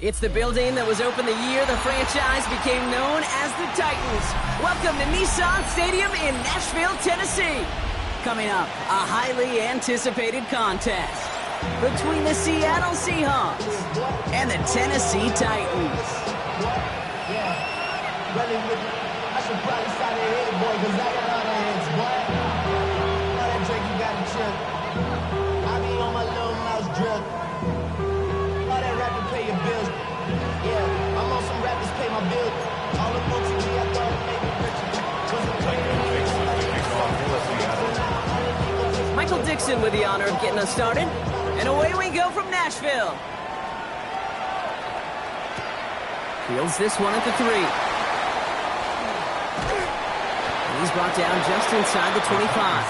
It's the building that was opened the year the franchise became known as the Titans. Welcome to Nissan Stadium in Nashville, Tennessee. Coming up, a highly anticipated contest between the Seattle Seahawks and the Tennessee Titans. I should probably start that head, boy, because I got all the heads, boy. All that drink you got to trip. I be on my little mouse drip. All that rapping pay your bills. Yeah, I'm on some rappers pay my bills. All the books me, I thought it made me richer. Michael Dixon with the honor of getting us started. And away we go from Nashville. Fields this one at the 3. And he's brought down just inside the 25.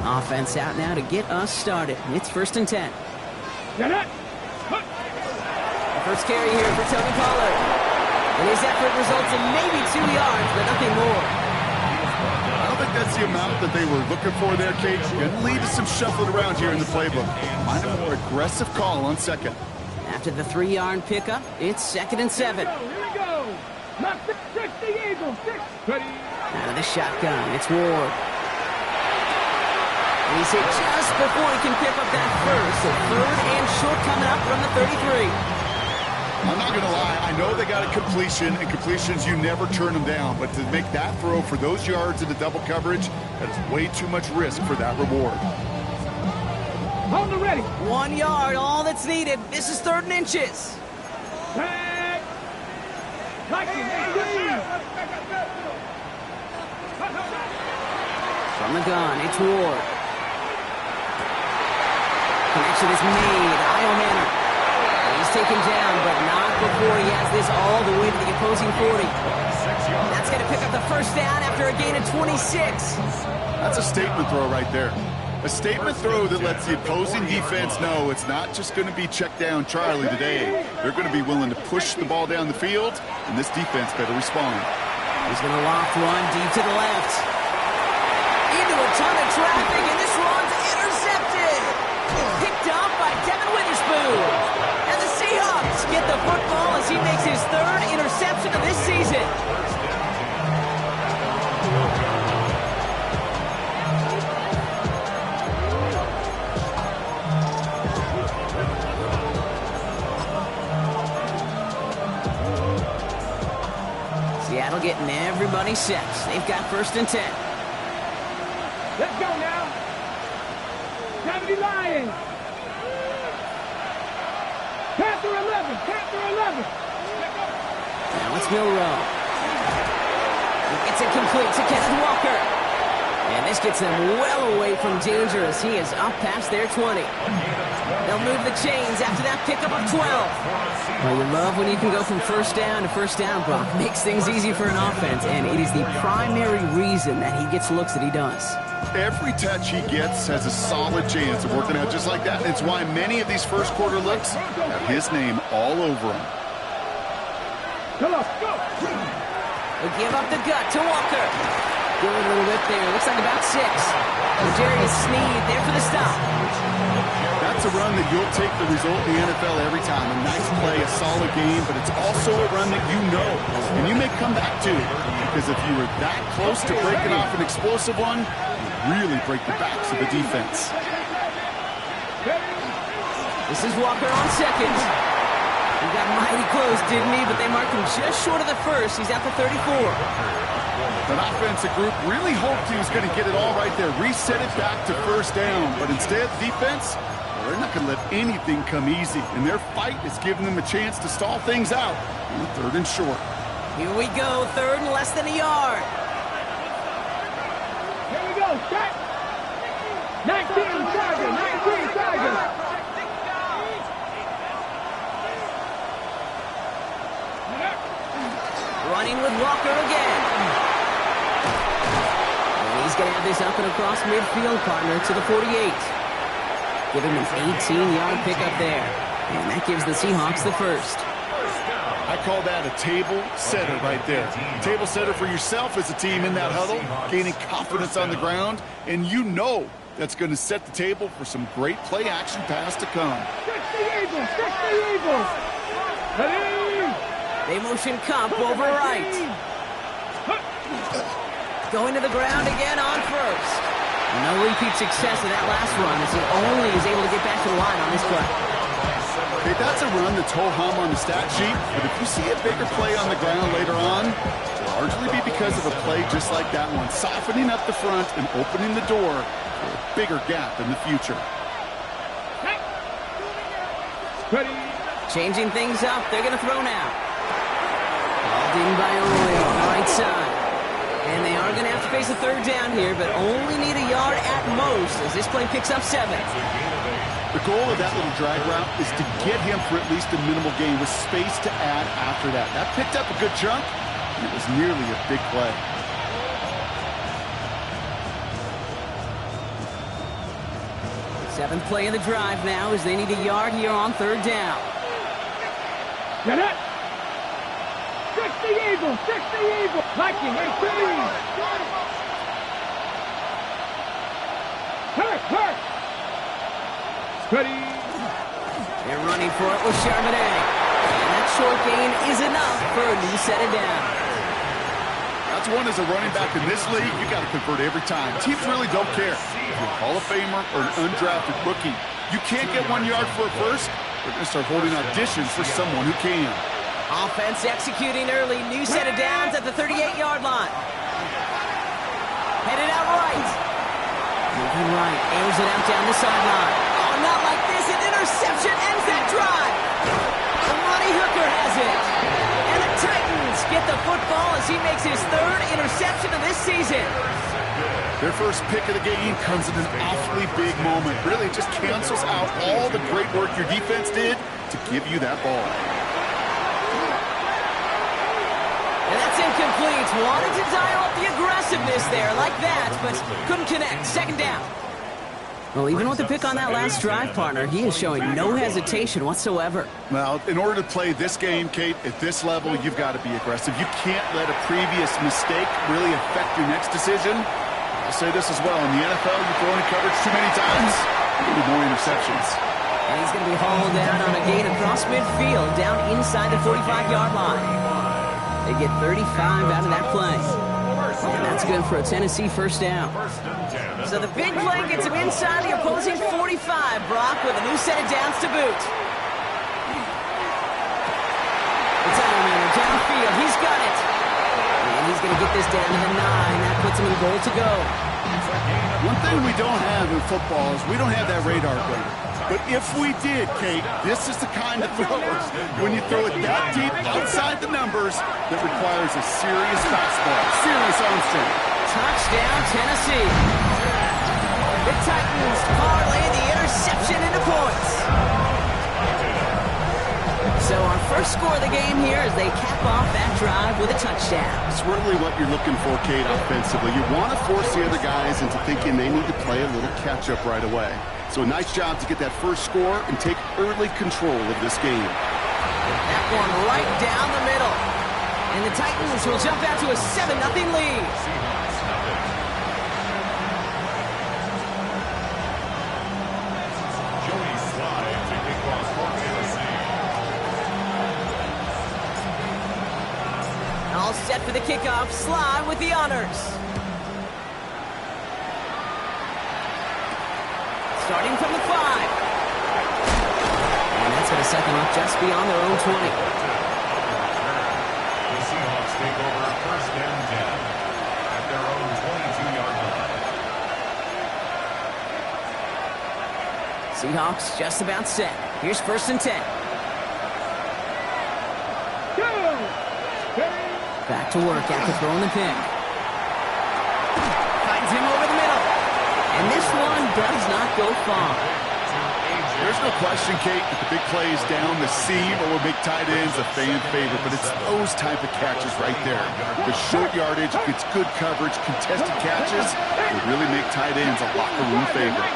Offense out now to get us started. It's 1st and 10. The first carry here for Tony Pollard. And his effort results in maybe 2 yards, but nothing more. I don't think that's the amount that they were looking for there, Cage. Going to lead to some shuffling around here in the playbook. Find a more aggressive call on second. After the 3-yard pickup, it's 2nd and 7. Here we go. Knock the Eagles. 6. Ready. Out of the shotgun, it's Ward. And he's hit just before he can pick up that first. So 3rd and short coming up from the 33. I'm not going to lie. I know they got a completion, and completions, you never turn them down. But to make that throw for those yards into double coverage, that is way too much risk for that reward. Hold the ready. 1 yard, all that's needed. This is 3rd and inches. Tag. From the gun, it's Ward. Connection is made. Iohanna. He's taken down, but not before he has this all the way to the opposing 40. That's going to pick up the first down after a gain of 26. That's a statement throw right there. A statement throw that lets the opposing defense know it's not just going to be check down Charlie today. They're going to be willing to push the ball down the field, and this defense better respond. He's going to loft one deep to the left. Into a ton of traffic, and this one's intercepted. Picked up by Devin Witherspoon. And the Seahawks get the football as he makes his 3rd interception of this season. Seattle getting everybody set. They've got 1st and 10. Let's go now. Gravity Lions. Panther 11. Now it's Milrow. He gets it complete to Kenneth Walker. And this gets them well away from danger as he is up past their 20. They'll move the chains after that pickup of 12. Well, you love when you can go from 1st down to 1st down, Brock. Makes things easy for an offense, and it is the primary reason that he gets looks that he does. Every touch he gets has a solid chance of working out just like that. It's why many of these first quarter looks have his name all over them. They give up the gut to Walker. Good little whip there. Looks like about 6. L'Jarius Sneed there for the stop. That's a run that you'll take the result in the NFL every time. A nice play, a solid game, but it's also a run that you know, and you may come back to. Because if you were that close to breaking off an explosive one, you really break the backs of the defense. This is Walker on 2nd. He got mighty close, didn't he? But they marked him just short of the 1st. He's at the 34. That offensive group really hoped he was going to get it all right there, reset it back to 1st down. But instead, defense, they're not going to let anything come easy. And their fight is giving them a chance to stall things out on 3rd and short. Here we go, 3rd and less than a yard. Here we go. Set. 19 Tigers. Running with Walker again. And he's going to have this up and across midfield, partner, to the 48. Giving him an 18-yard pickup there. And that gives the Seahawks the 1st. I call that a table setter right there. Table setter for yourself as a team in that huddle, gaining confidence on the ground, and you know that's going to set the table for some great play action pass to come. 60 Eagles! 60 Eagles! Ready? They motion Kump over right. Going to the ground again on first. No repeat success of that last run as he only is able to get back to the line on this play. Okay, that's a run that's ho-hum on the stat sheet, but if you see a bigger play on the ground later on, it'll largely be because of a play just like that one, softening up the front and opening the door for a bigger gap in the future. Ready? Changing things up. They're going to throw now. Balled in by Arroyo on the right side. And they are going to have to face a third down here, but only need a yard at most as this play picks up 7. The goal of that little drag route is to get him for at least a minimal gain with space to add after that. That picked up a good chunk, and it was nearly a big play. Seventh play of the drive now as they need a yard here on third down. Get it! 60 Eagles! 60 Eagles! Viking 18! Hurt! Ready? They're running for it with Charbonnet. And that short gain is enough for a new set of down. That's one as a running back in this league, you got to convert every time. Teams really don't care if you're a Hall of Famer or an undrafted rookie. You can't get 1 yard for a first, they're going to start holding auditions for someone who can. Offense executing early. New set of downs at the 38-yard line. Headed out right. Moving right. Airs it out down the sideline. Oh, not like this. An interception ends that drive. Ronnie Hooker has it. And the Titans get the football as he makes his 3rd interception of this season. Their first pick of the game comes at an awfully big moment. Really just cancels out all the great work your defense did to give you that ball. And that's incomplete. Wanted to dial up the aggressiveness there like that, but couldn't connect. Second down. Well, even with the pick on that last drive, partner, he is showing no hesitation whatsoever. Well, in order to play this game, Kate, at this level, you've got to be aggressive. You can't let a previous mistake really affect your next decision. I'll say this as well. In the NFL, you throw in coverage too many times, you'll be more interceptions. And he's going to be hauled down on a gain across midfield, down inside the 45-yard line. They get 35 out of that play. And that's good for a Tennessee first down. So the big play gets him inside the opposing 45, Brock, with a new set of downs to boot. The Tigerman downfield, he's got it. And he's going to get this down to the 9. That puts him in goal to go. One thing we don't have in football is we don't have that radar gun. But if we did, Kate, this is the kind of throw when you throw it that deep outside the numbers that requires a serious fastball, serious arm strength. Touchdown, Tennessee. The Titans parlay the interception into points. So our first score of the game here as they cap off that drive with a touchdown. It's really what you're looking for, Kate, offensively. You want to force the other guys into thinking they need to play a little catch-up right away. So a nice job to get that first score and take early control of this game. That one right down the middle. And the Titans will jump out to a 7-0 lead. All set for the kickoff. Sly with the honors. Starting from the 5. And that's going to set them up just beyond their own 20. The Seahawks take over first and 10 at their own 22-yard line. Seahawks just about set. Here's first and 10. Back to work after throwing the pick. Finds him over the middle. And this one does not go far. There's no question, Kate, that the big plays down the seam or big tight ends a fan favorite, but it's those type of catches right there. The short yardage, it's good coverage, contested catches, they really make tight ends a locker room favorite.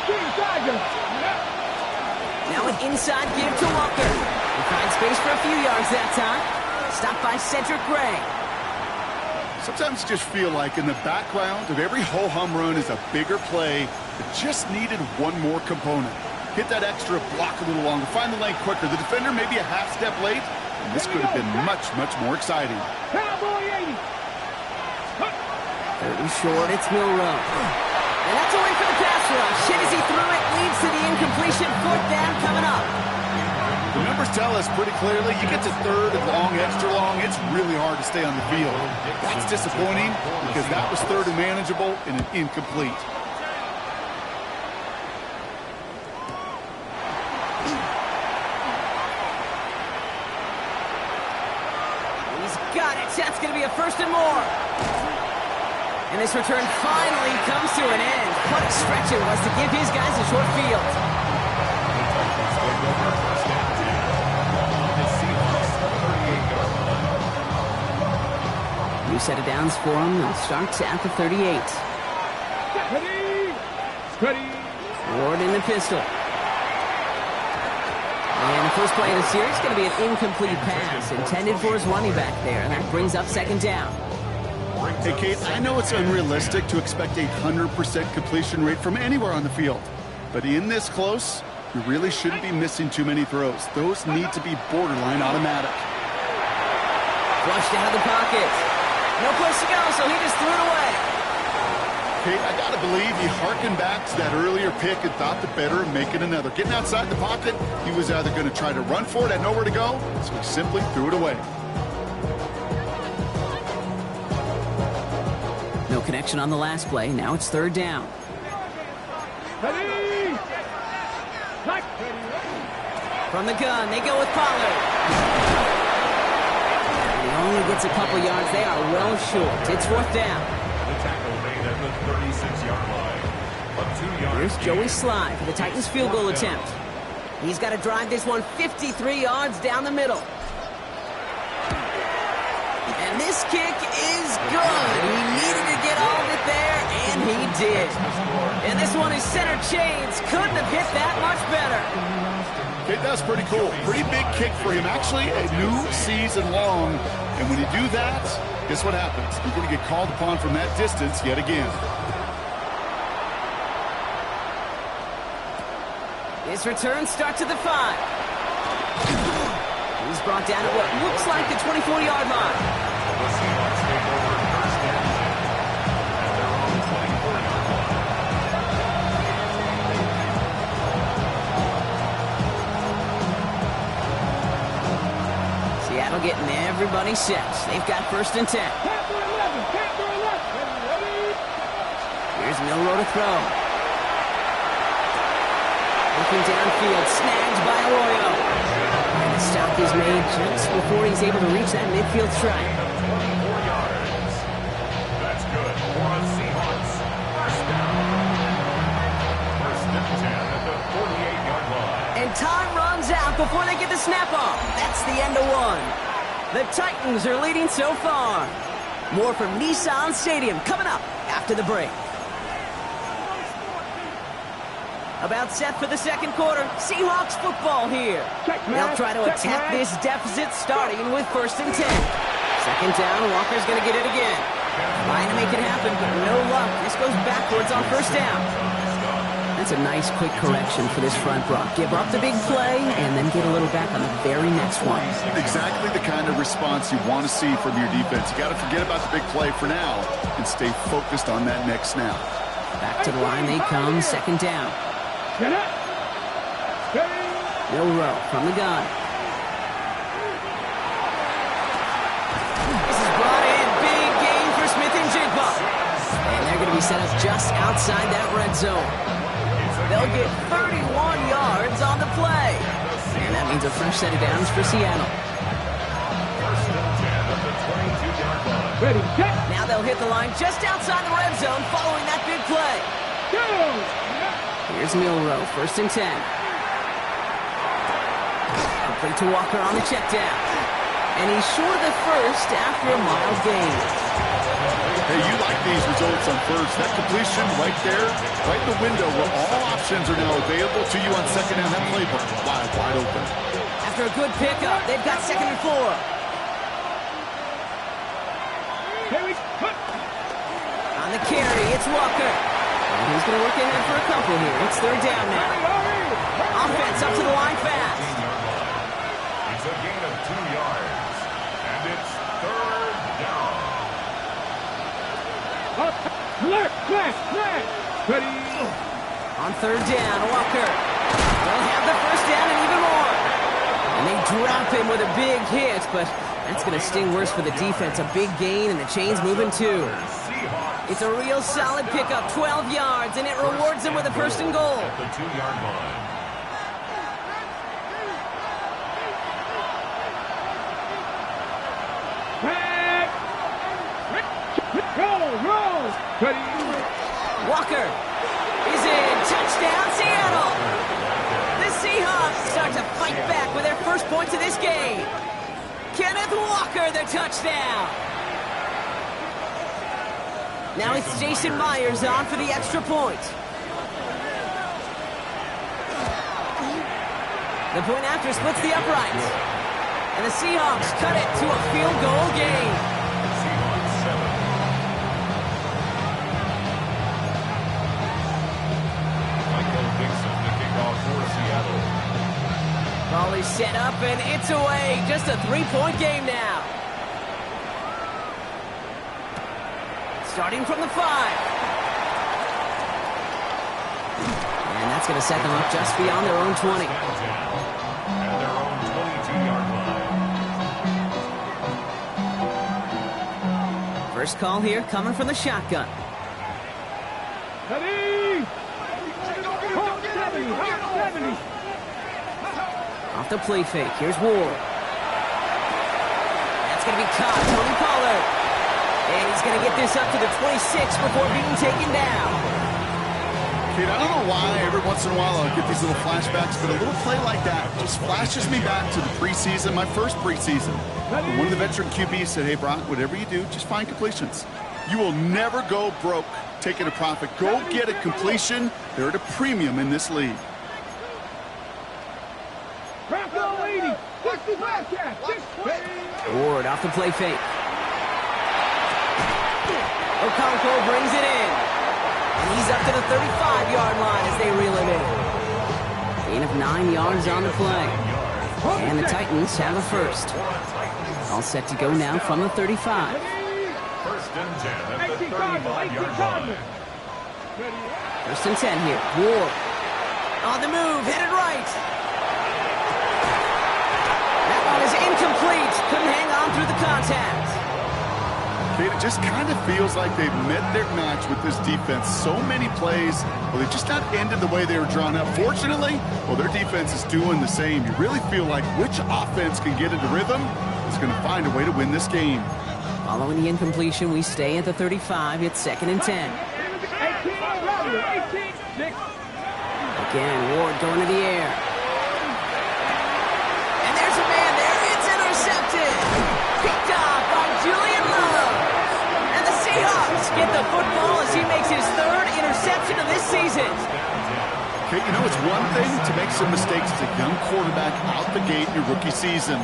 Now an inside give to Walker. He finds space for a few yards that time. Stopped by Cedric Gray. Sometimes you just feel like in the background of every ho-hum run is a bigger play that just needed one more component. Hit that extra block a little longer, find the lane quicker. The defender maybe a half step late, and this could have been much, much more exciting. Cowboy 80. Third and short, it's Milroe. And that's away for the pass rush. Hit as he threw it, leads to the incompletion. Fourth down coming up. The numbers tell us pretty clearly, you get to third and long, extra long, it's really hard to stay on the field. That's disappointing because that was third and manageable and an incomplete. He's got it. That's going to be a first and more. And this return finally comes to an end. What a stretch it was to give his guys a short field. New set of downs for him. They'll start at the 38. Steady. Ward in the pistol. And the first play of the series is going to be an incomplete pass intended for his running back there. And that brings up second down. Hey, Kate, I know it's unrealistic to expect a 100% completion rate from anywhere on the field. But in this close, you really shouldn't be missing too many throws. Those need to be borderline automatic. Flushed out of the pocket. No place to go, so he just threw it away. Kate, I got to believe he harkened back to that earlier pick and thought the better of making another. Getting outside the pocket, he was either going to try to run for it, had nowhere to go, so he simply threw it away. No connection on the last play. Now it's third down. Steady. From the gun, they go with Pollard. He only gets a couple yards. They are well short. It's fourth down. The tackle made at the 36-yard line. A 2-yard Here's Joey Sly for the Titans field goal attempt. He's got to drive this one 53 yards down the middle. And this kick is good. He needed to get all of it there, and he did. And this one is center chains. Couldn't have hit that much better. Okay, that's pretty cool. Pretty big kick for him. Actually, a new season long. And when you do that, guess what happens? You're going to get called upon from that distance yet again. His return starts at the 5. He's brought down at what looks like the 24-yard line. The Seahawks take over first and 10 at their own 24-yard line. Seattle getting everybody set. They've got first and 10. Panther 11. Ready. Here's Milroe to throw. Looking downfield, snagged by Arroyo. And the stop is made just before he's able to reach that midfield strike. 24 yards. That's good for the Seahawks. First down. First and 10 at the 48-yard line. And time runs out before they get the snap off. That's the end of one. The Titans are leading so far. More from Nissan Stadium coming up after the break. About set for the second quarter. Seahawks football here. They'll try to attack this deficit starting with first and 10. Second down, Walker's going to get it again. Trying to make it happen, but no luck. This goes backwards on first down. That's a nice quick correction for this front row. Give up the big play and then get a little back on the very next one. Exactly the kind of response you want to see from your defense. You got to forget about the big play for now and stay focused on that next snap. Back to the line they come, second down. Milroe from the gun. This is brought in. Big gain for Smith and Jigba. And they're going to be set up just outside that red zone. They'll get 31 yards on the play. And that means a fresh set of downs for Seattle. First and 10 at the 22-yard line. Ready. Now they'll hit the line just outside the red zone following that big play. Here's Milroe, first and 10. Complete to Walker on the check down. And he's short of the first after a mild gain. Hey, you like these results on first. That completion right there, right in the window where all options are now available to you on second down. That playbook wide open. After a good pickup, they've got second and 4. the carry, it's Walker. And he's going to work ahead for a couple here. It's third down now. Offense up to the line fast. It's a gain of 2 yards. And it's third down. Ready. On third down, Walker. They'll have the first down and even more. And they drop him with a big hit, but that's going to sting worse for the defense. A big gain, and the chain's moving too. It's a real solid pickup, 12 yards, and it rewards them with a first and goal. At the 2-yard line. Roll. Ready. Walker is in. Touchdown, Seattle. The Seahawks start to fight back with their first points of this game. Kenneth Walker, the touchdown. Now it's Jason Myers on for the extra point. The point after splits the uprights. And the Seahawks cut it to a field goal game. Seahawks 7. Michael Dixon, the kickoff for Seattle. Ball is set up and it's away. Just a 3-point game now. Starting from the 5. And that's going to set them up just beyond their own 20. And their own 22-yard line. First call here coming from the shotgun. Ready. 70. Off the play fake. Here's Ward. That's going to be caught. Tony Pollard. And he's going to get this up to the 26 before being taken down. Kid, I don't know why every once in a while I'll get these little flashbacks, but a little play like that just flashes me back to the preseason, my first preseason. When one of the veteran QBs said, hey, Brock, whatever you do, just find completions. You will never go broke taking a profit. Go get a completion. They're at a premium in this league. Bronco 80. 60 Wildcat. Ward off the play fake. Okonkwo brings it in. And he's up to the 35-yard line as they reel him in. Gain of 9 yards on the play. And the Titans have a first. All set to go now from the 35. First and 10 at the 35-yard line. First and 10 here. Ward on the move, headed right. That one is incomplete. Couldn't hang on through the contact. It just kind of feels like they've met their match with this defense. So many plays, well, they've just not ended the way they were drawn up. Fortunately, well, their defense is doing the same. You really feel like which offense can get into rhythm is going to find a way to win this game. Following the incompletion, we stay at the 35. It's second and 10. Again, Ward going to the air. And there's a man there. It's intercepted. Picked off by Julian Love. And the Seahawks get the football as he makes his third interception of this season. Okay, you know, it's one thing to make some mistakes as a young quarterback out the gate in your rookie season.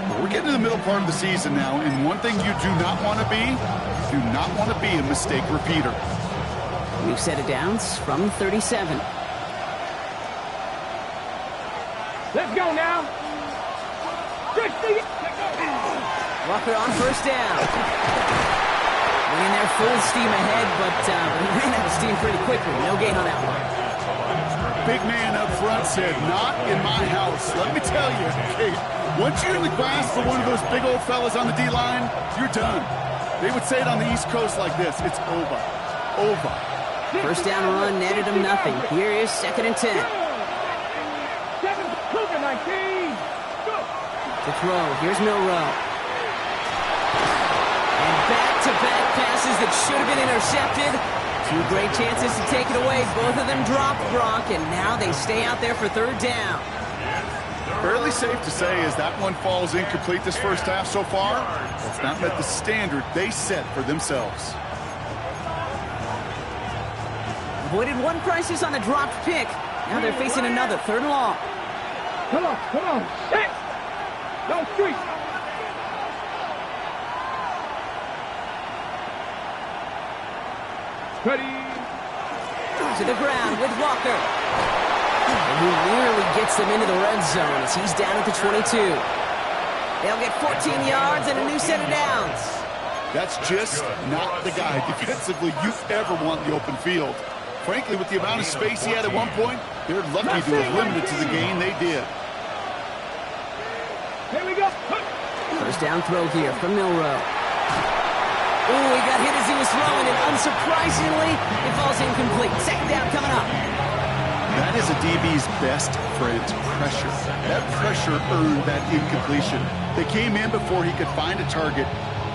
But we're getting to the middle part of the season now, and one thing you do not want to be, you do not want to be a mistake repeater. We've set it down from 37. Let's go now. 60. Walker on first down. Ran there full steam ahead, but he ran out of steam pretty quickly. No gain on that one. Big man up front said, not in my house. Let me tell you, okay, once you're in the grass for one of those big old fellas on the D-line, you're done. They would say it on the East Coast like this, it's over. Over. First down run netted him nothing. Here is second and 10. 19. To throw, here's Milrow. And back-to-back passes that should have been intercepted. Two great chances to take it away. Both of them dropped, Brock, and now they stay out there for third down. Fairly safe to say as that one falls incomplete this first half so far, it's not met the standard they set for themselves. Avoided one crisis on a dropped pick. Now they're facing another third and long. Come on. Hit. No street. Ready. To the ground with Walker. And he nearly gets them into the red zone as he's down at the 22. They'll get 14 yards and a new set of downs. That's just not the guy defensively you ever want in the open field. Frankly, with the amount of space he had at one point, they're lucky to have limited to the gain they did. Here we go. First down throw here from Milrow. Oh, he got hit as he was throwing, and unsurprisingly, it falls incomplete. Second down coming up. That is a DB's best friend, pressure. That pressure earned that incompletion. They came in before he could find a target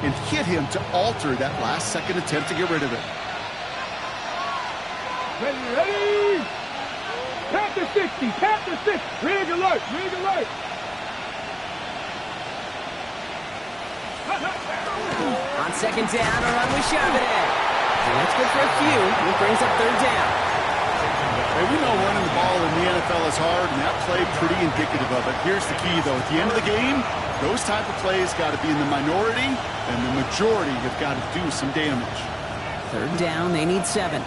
and hit him to alter that last-second attempt to get rid of it. Ready, ready. Panther 60, Panther 6. Rig alert, rig alert. On second down, a run with Charbonnet. And that's good for a few. It brings up third down. Hey, we know running the ball in the NFL is hard, and that play pretty indicative of it. Here's the key, though. At the end of the game, those type of plays got to be in the minority, and the majority have got to do some damage. Third down, they need 7.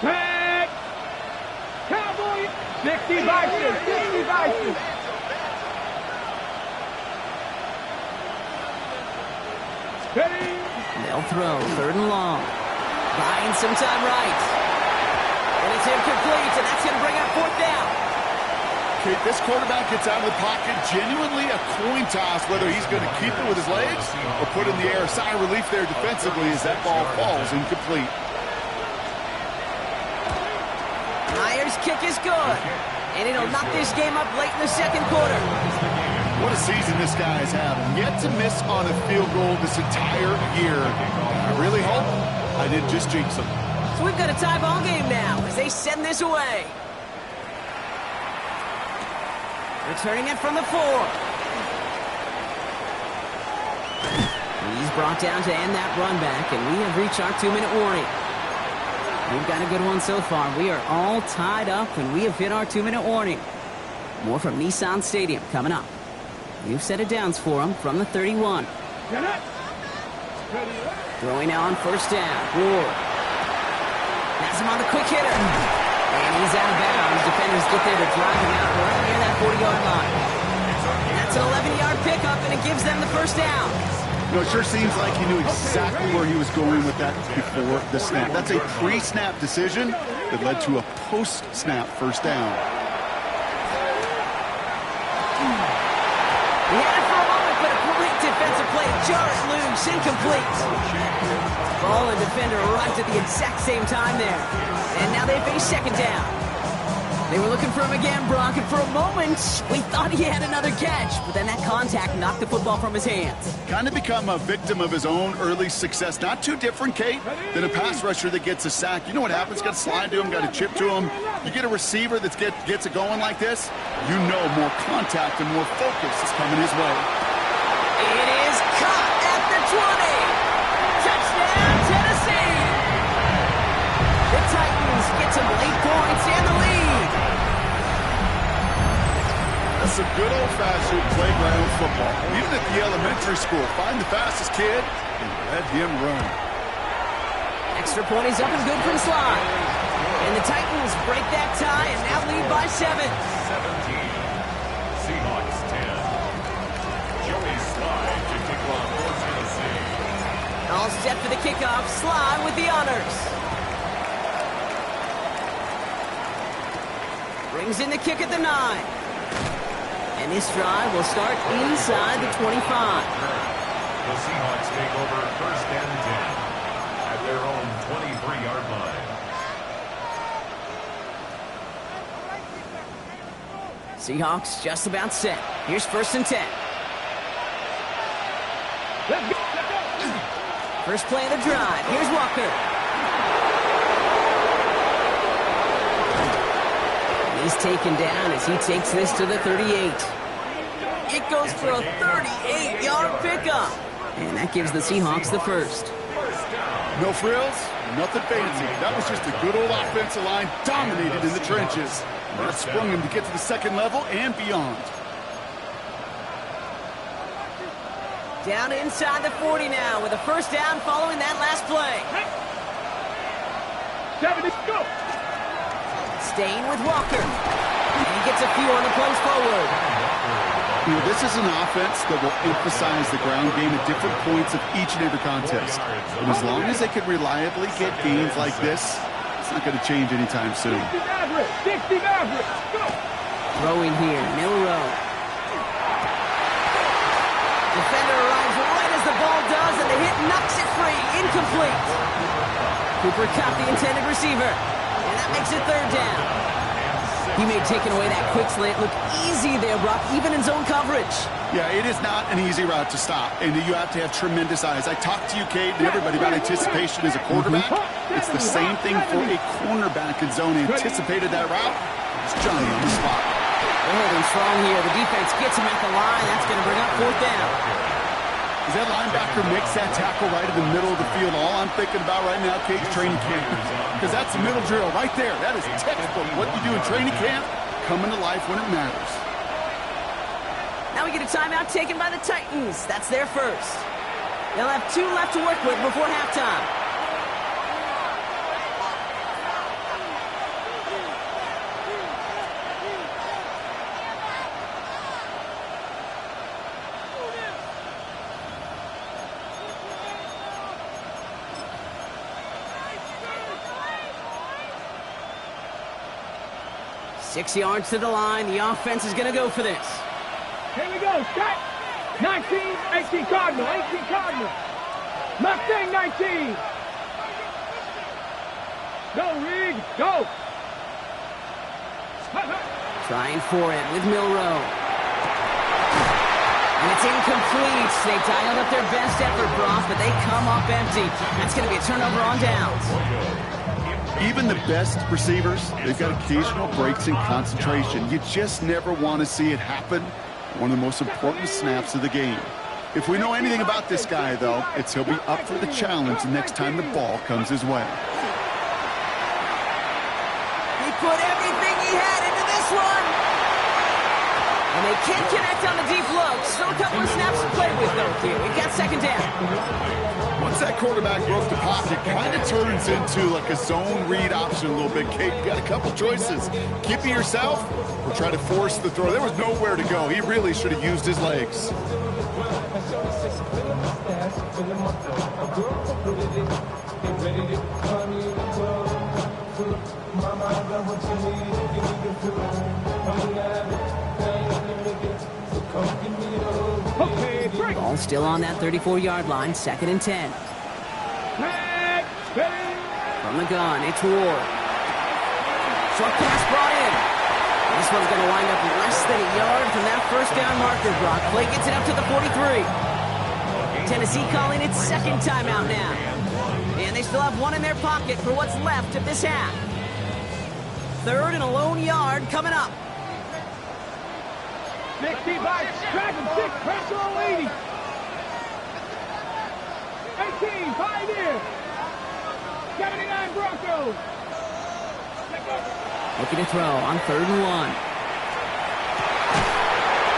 Pack. Cowboy. 60 Bison, 60 Bison. Ready. They'll throw third and long. Buying some time right. And it's incomplete, and that's going to bring up fourth down. Okay, this quarterback gets out of the pocket, genuinely a coin toss whether he's going to keep it with his legs or put in the air. A sigh of relief there defensively as that ball falls incomplete. Myers' kick is good. And it'll knock this game up late in the second quarter. What a season this guy is having. Yet to miss on a field goal this entire year. I really hope I didn't just jinx him. So we've got a tie ball game now as they send this away. Returning it from the 4. He's brought down to end that run back, and we have reached our 2-minute warning. We've got a good one so far. We are all tied up, and we have hit our 2-minute warning. More from Nissan Stadium coming up. New set of downs for him from the 31. Throwing now on first down. Ward. Has him on the quick hitter. And he's out of bounds. Defenders get there to drive him out right near that 40-yard line. And that's an 11-yard pickup, and it gives them the first down. You know, it sure seems like he knew exactly where he was going with that before the snap. That's a pre-snap decision that led to a post-snap first down. He had it for a moment, but a great defensive play. Jars loose, incomplete. Ball and defender arrived at the exact same time there. And now they face second down. They were looking for him again, Brock, and for a moment, we thought he had another catch. But then that contact knocked the football from his hands. Kind of become a victim of his own early success. Not too different, Kate, than a pass rusher that gets a sack. You know what happens? Got to slide to him, got to chip to him. You get a receiver that gets it going like this, you know more contact and more focus is coming his way. It is caught at the 20. Touchdown, Tennessee. The Titans get some late points and the lead. That's some good old-fashioned playground football. Even at the elementary school, find the fastest kid and let him run. Extra point is up and good from Sly. And the Titans break that tie and now lead by 7. 17. Seahawks 10. Joey Sly to kick off for Tennessee. All set for the kickoff. Sly with the honors. Brings in the kick at the 9. And this drive will start inside the 25. The Seahawks take over first and 10 at their own 23-yard line. Seahawks just about set. Here's first and 10. First play of the drive. Here's Walker. He's taken down as he takes this to the 38. It goes for a 38-yard pickup. And that gives the Seahawks the first. No frills, nothing fancy. That was just a good old offensive line dominated in the trenches. And that sprung him to get to the second level and beyond. Down inside the 40 now with a first down following that last play. 70, go. Staying with Walker. And he gets a few on the plays forward. You know, this is an offense that will emphasize the ground game at different points of each and every contest. And as long as they can reliably get gains like this, it's not going to change anytime soon. 60 Maverick, 60 Maverick, go. Throwing here, Milrow. Defender arrives right as the ball does, and the hit knocks it free. Incomplete. Cooper caught the intended receiver, and that makes it third down. He made taking away that quick slant look easy there, Brock, even in zone coverage. Yeah, it is not an easy route to stop, and you have to have tremendous eyes. I talked to you, Kate, and everybody about anticipation as a quarterback. It's the same thing for a cornerback in zone. Anticipated that route. It's Johnny on the spot. They're holding strong here. The defense gets him at the line. That's going to bring up fourth down. As that linebacker makes that tackle right in the middle of the field, all I'm thinking about right now, Kate, training camp. Because that's the middle drill right there. That is textbook. What you do in training camp, coming to life when it matters. Now we get a timeout taken by the Titans. That's their first. They'll have 2 left to work with before halftime. Six yards to the line. The offense is going to go for this. Here we go, set. 19, 18 Cardinal, 18 Cardinal. Mustang 19. Go, Rig, go. Trying for it with Milrow. And it's incomplete. They dialed up their best effort, Brock, but they come up empty. That's going to be a turnover on downs. Even the best receivers, they've got occasional breaks in concentration. You just never want to see it happen. One of the most important snaps of the game. If we know anything about this guy, though, it's he'll be up for the challenge the next time the ball comes his way. He put everything he had into this one. And they can't connect on the deep look. Still a couple of snaps to play with, though, here. We've got second down. Once that quarterback broke the pocket, kind of turns into like a zone read option a little bit. Kate, you got a couple choices. Keep it yourself or try to force the throw. There was nowhere to go. He really should have used his legs. Ball still on that 34-yard line, 2nd and 10. From the gun, it's Ward. Short pass brought in. This one's going to wind up less than a yard from that first down marker. Brock Clay gets it up to the 43. Tennessee calling its second timeout now. And they still have one in their pocket for what's left of this half. 3rd and a lone yard coming up. 65, track him, 6, pressure on 80. 18, Pioneer. 79 Broncos. Looking to throw on 3rd and 1.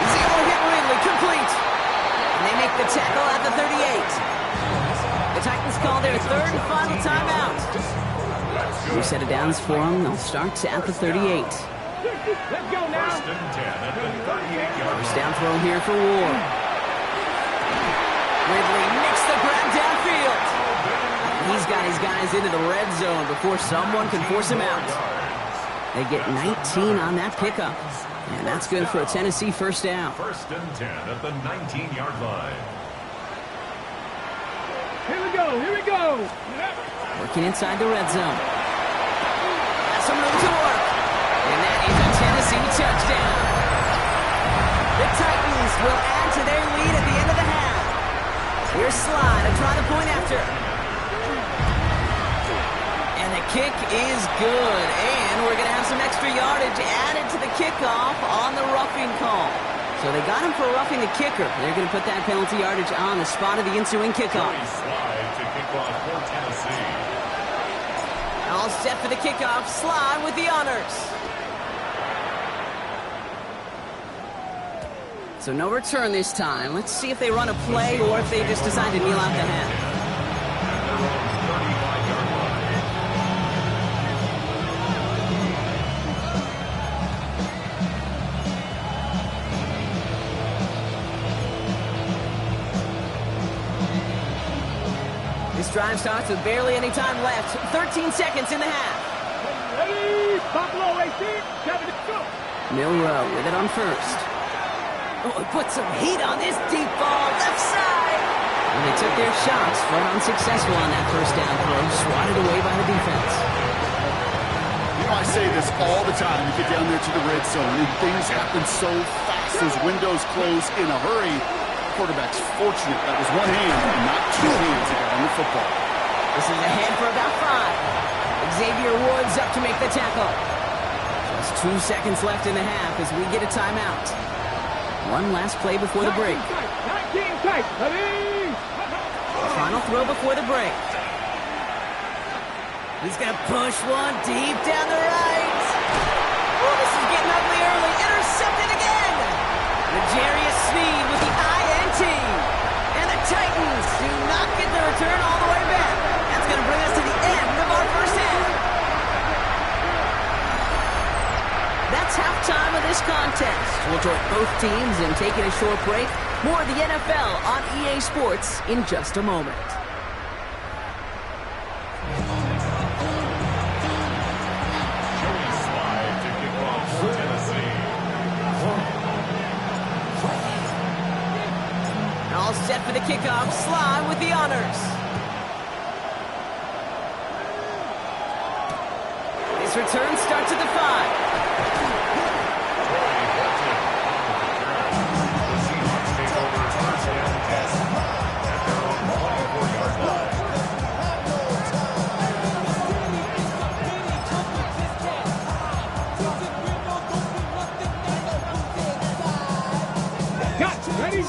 Zero hit Ridley, complete. And they make the tackle at the 38. The Titans call their 3rd and final timeout. New set of downs for them. They'll start at the 38. Let's go now. First and 10 at the 38-yard First down throw here for Ward. Ridley nicks the grab downfield. He's got his guys into the red zone before someone can force him out. They get 19 on that pickup. And that's good for a Tennessee first down. First and 10 at the 19-yard line. Here we go, here we go. Working inside the red zone. That's some room to work. And that is a Tennessee touchdown. The Titans will add to their lead at the end of the half. Here's Slide to try the point after. And the kick is good. And we're going to have some extra yardage added to the kickoff on the roughing call. So they got him for roughing the kicker. They're going to put that penalty yardage on the spot of the ensuing kickoff. Slide to kick off for Tennessee. All set for the kickoff. Slide with the honors. So no return this time. Let's see if they run a play or if they just decide to kneel out the half. This drive starts with barely any time left. 13 seconds in the half. Ready? Buffalo 18, 7 to go. Milrow with it on first. Oh, he put some heat on this deep ball, left side. And they took their shots, but unsuccessful on that first down throw, swatted away by the defense. You know, I say this all the time. You get down there to the red zone, and things happen so fast. Those windows close in a hurry. Quarterback's fortunate that was one hand and not two hands that got on the football. This is ahead for about 5. Xavier Woods up to make the tackle. Just 2 seconds left in the half as we get a timeout. One last play before the break. 19 tight. Ready? Final throw before the break. He's going to push one deep down the right. Oh, this is getting ugly early. Intercepted again. L'Jarius Sneed with the INT. And the Titans do not get the return all the way back. That's going to bring us to the end of our first half. That's halftime of this contest. We'll join both teams in taking a short break. More of the NFL on EA Sports in just a moment. All set for the kickoff. Sly with the honors. This return starts at the 5.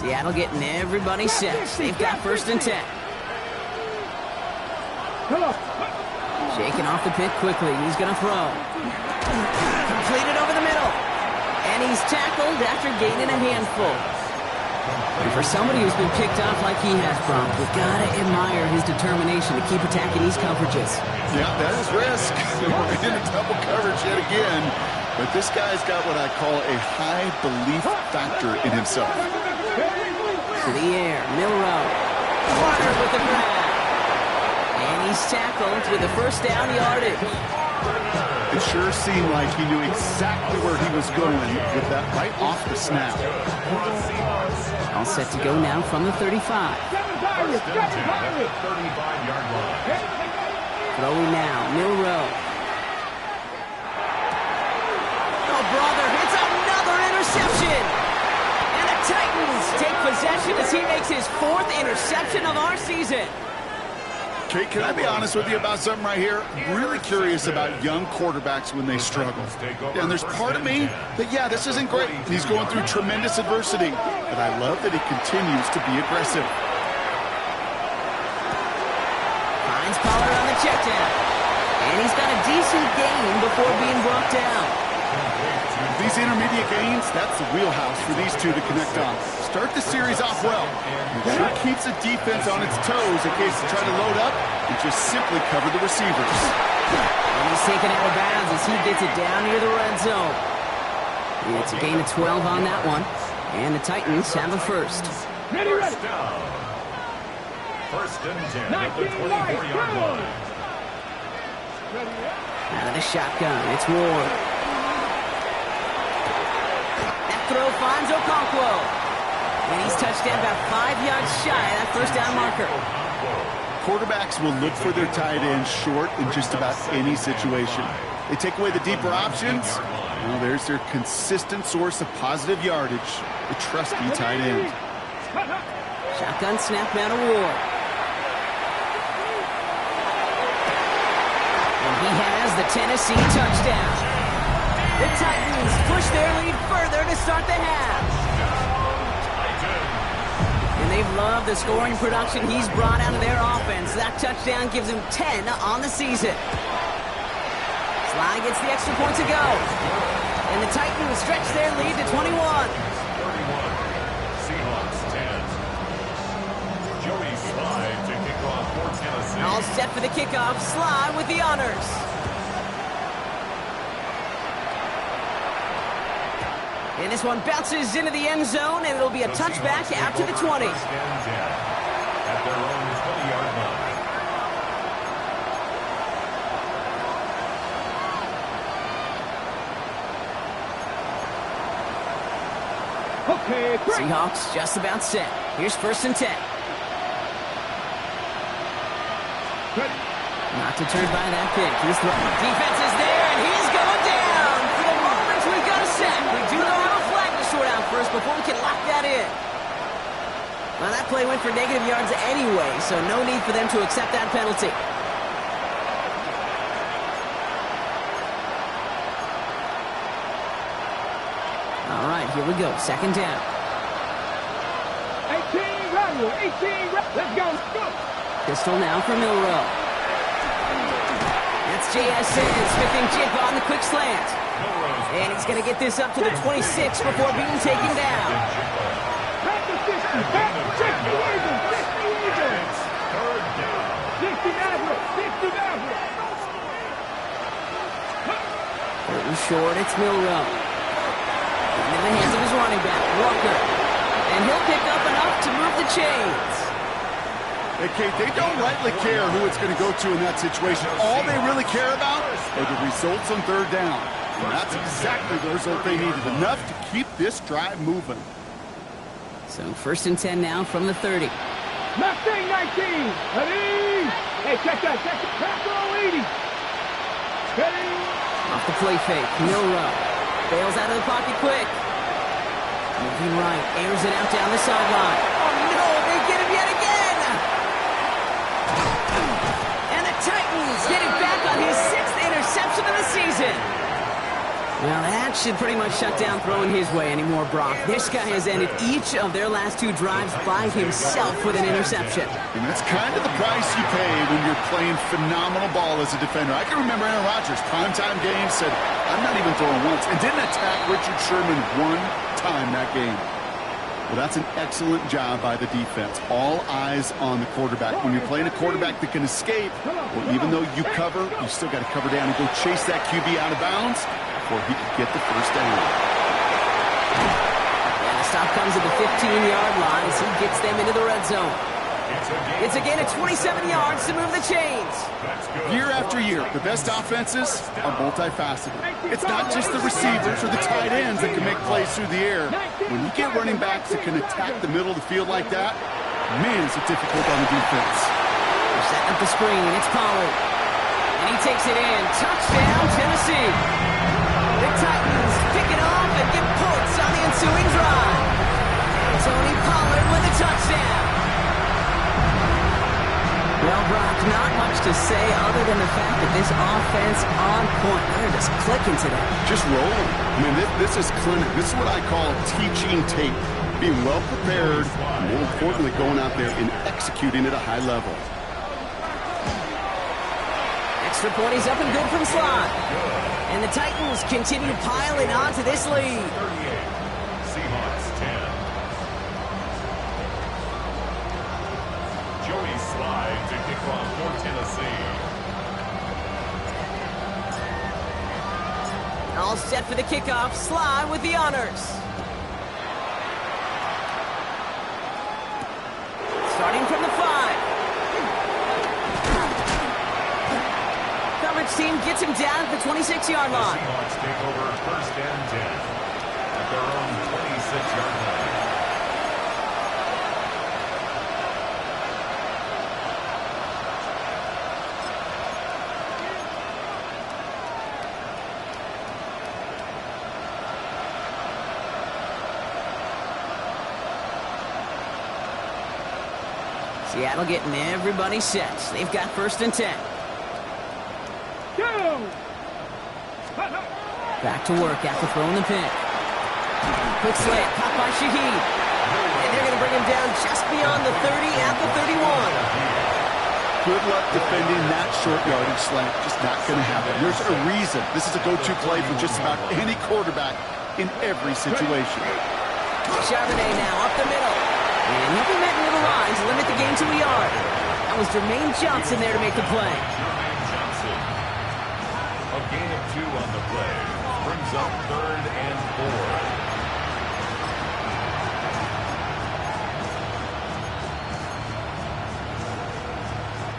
Seattle getting everybody set. They've got 1st and 10. Shaking off the pit quickly. He's going to throw. Completed over the middle. And he's tackled after gaining a handful. And for somebody who's been picked off like he has, Bronk, we've got to admire his determination to keep attacking these coverages. Yeah, that is risk. We're in a double coverage yet again. But this guy's got what I call a high belief factor in himself. To the air, Milrow. Water with the grab. And he's tackled with the first down yardage. It sure seemed like he knew exactly where he was going with that right off the snap. All set to go now from the 35. Throwing now, Milrow. Oh, brother, it's another interception. And the Titans take possession as he makes his 4th interception of our season. Okay, can I be honest with you about something right here? I'm really curious about young quarterbacks when they struggle. And there's part of me that, yeah, this isn't great. He's going through tremendous adversity. But I love that he continues to be aggressive. Finds Pollard on the check down. And he's got a decent gain before being brought down. These intermediate gains, that's the wheelhouse for these two to connect on. Start the series off well. It sure keeps the defense on its toes in case they try to load up and just simply cover the receivers. And he's taken out of bounds as he gets it down near the red zone. It's a gain of 12 on that one. And the Titans have a first. Ready. 1st and 10 at the 24-yard line. Out of the shotgun, it's Ward. Throw finds Okonkwo. And he's touched down about 5 yards shy of that first down marker. Quarterbacks will look for their tight end short in just about any situation. They take away the deeper options. Well, there's their consistent source of positive yardage, the trusty tight end. Shotgun snap now to Ward. And he has the Tennessee touchdown. The Titans push their lead further to start the half. And they've loved the scoring production he's brought out of their offense. That touchdown gives him 10 on the season. Sly gets the extra point to go. And the Titans stretch their lead to 21. Slide to kick off for Tennessee. All set for the kickoff. Slide with the honors. And this one bounces into the end zone, and it'll be a touchback out to the 20. First and 10 at their own 20-yard line. Okay, great. Seahawks just about set. Here's first and 10. Ready. Not deterred by that pick. He's throwing. Defense is there, and he's going down. For the moment, we've got a set. We do not have a flag to sort out first before we can lock that in. Well, that play went for negative yards anyway, so no need for them to accept that penalty. All right, here we go. Second down. 18, run. 18, run. Let's go. Go. Pistol now for Milrow. That's JSN. Smith and Jip on the quick slant. And he's going to get this up to the 26 before being taken down. Back to 60. Back to 60 Eagles. 60 Eagles. It's third down. 60 Maverick. 60 Maverick. Third and short, it's Milrow. In the hands of his running back, Walker. And he'll pick up enough to move the chains. Hey, Kate, they don't rightly care who it's going to go to in that situation. All they really care about are the results on third down. And that's exactly the result they needed. Enough to keep this drive moving. So first and 10 now from the 30. Mustang 19. Ready. Hey, check that. Check that. Back row 80. Ready. Off the play fake, Milrow. Bails out of the pocket quick. Moving right, airs it out down the sideline. Oh no, they get him yet again! And the Titans get it back on his 6th interception of the season. Well, that should pretty much shut down throwing his way anymore, Brock. This guy has ended each of their last 2 drives by himself with an interception. And that's kind of the price you pay when you're playing phenomenal ball as a defender. I can remember Aaron Rodgers, primetime game, said, I'm not even throwing once, and didn't attack Richard Sherman one time that game. Well, that's an excellent job by the defense. All eyes on the quarterback. When you're playing a quarterback that can escape, well, even though you cover, you still got to cover down and go chase that QB out of bounds before he can get the first down. And the stop comes at the 15-yard line as he gets them into the red zone. It's a gain of 27 yards to move the chains. Year after year, the best offenses are multifaceted. It's not just the receivers or the tight ends that can make plays through the air. When you get running backs that can attack the middle of the field like that, man, is it difficult on the defense. They're setting up the screen. It's Pollard. And he takes it in. Touchdown, Tennessee. The Titans pick it off and get points on the ensuing drive. Tony Pollard with a touchdown. Well, Brock, not much to say other than the fact that this offense on point. They're just clicking today. Just rolling. I mean, this is clinic. This is what I call teaching tape. Being well prepared, and more importantly, going out there and executing at a high level. Extra point, he's up and good from slot. And the Titans continue piling on to this lead. 38. Seahawks 10. Joey Slide to kick off for Tennessee. All set for the kickoff. Slide with the honors. Starting from the 5. Coverage team gets him down at the 26-yard line. The Seahawks take over first and 10 at their own 26-yard line. Seattle getting everybody set. They've got first and 10. Go! Back to work after throwing the pick. Quick slant, caught by Shaheed. And they're going to bring him down just beyond the 30 at the 31. Good luck defending that short yardage slant. Just not going to happen. There's a reason. This is a go-to play for just about any quarterback in every situation. Charbonnet now up the middle. And he'll be met near the line to limit the gain to a yard. That was Jermaine Johnson there to make the play. Jermaine Johnson. A gain of 2 on the play. Brings up 3rd and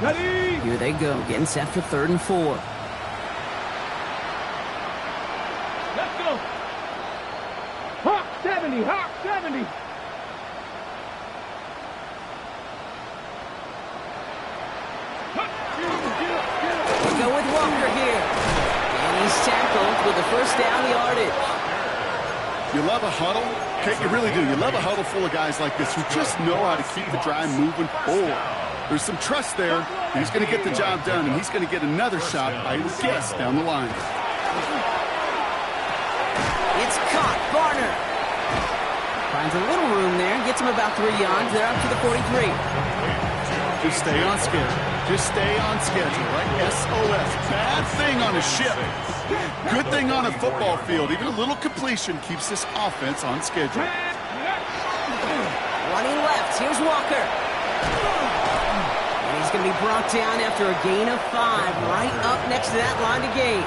4. Ready? Here they go, getting set for 3rd and 4. Let's go. Hawk 70, Hawk 70. They go with Walker here. And he's tackled with the first down yardage. You love a huddle? Okay, you really do. You love a huddle full of guys like this who just know how to keep the drive moving forward. There's some trust there. He's going to get the job done, and he's going to get another shot, I would guess, down the line. It's caught. Barner finds a little room there. Gets him about 3 yards. They're up to the 43. Just stay on schedule. Just stay on schedule, right? SOS. Bad thing on a ship. Good thing on a football field. Even a little completion keeps this offense on schedule. Running left. Here's Walker. And he's going to be brought down after a gain of 5. Right up next to that line to gain.